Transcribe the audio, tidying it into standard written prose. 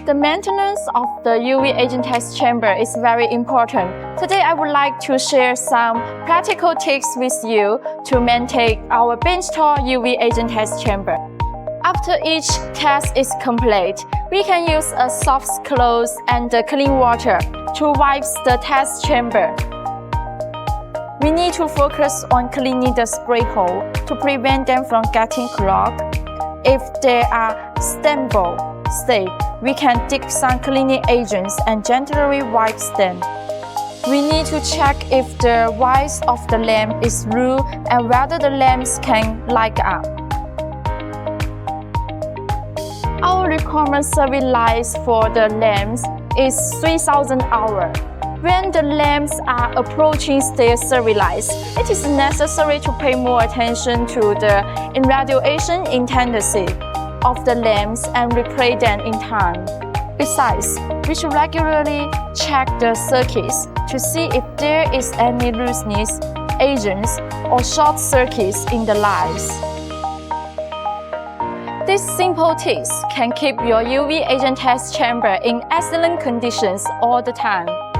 The maintenance of the UV agent test chamber is very important. Today I would like to share some practical tips with you to maintain our Benchtop UV agent test chamber. After each test is complete, we can use a soft cloth and clean water to wipe the test chamber. We need to focus on cleaning the spray hole to prevent them from getting clogged. If they are stable state, we can dip some cleaning agents and gently wipe them. We need to check if the wires of the lamp is loose and whether the lamps can light up. Our requirement service life for the lamps is 3,000 hours. When the lamps are approaching their service life, it is necessary to pay more attention to the irradiation intensity of the lamps and replace them in time. Besides, we should regularly check the circuits to see if there is any looseness, agents, or short circuits in the lines. These simple tips can keep your UV agent test chamber in excellent conditions all the time.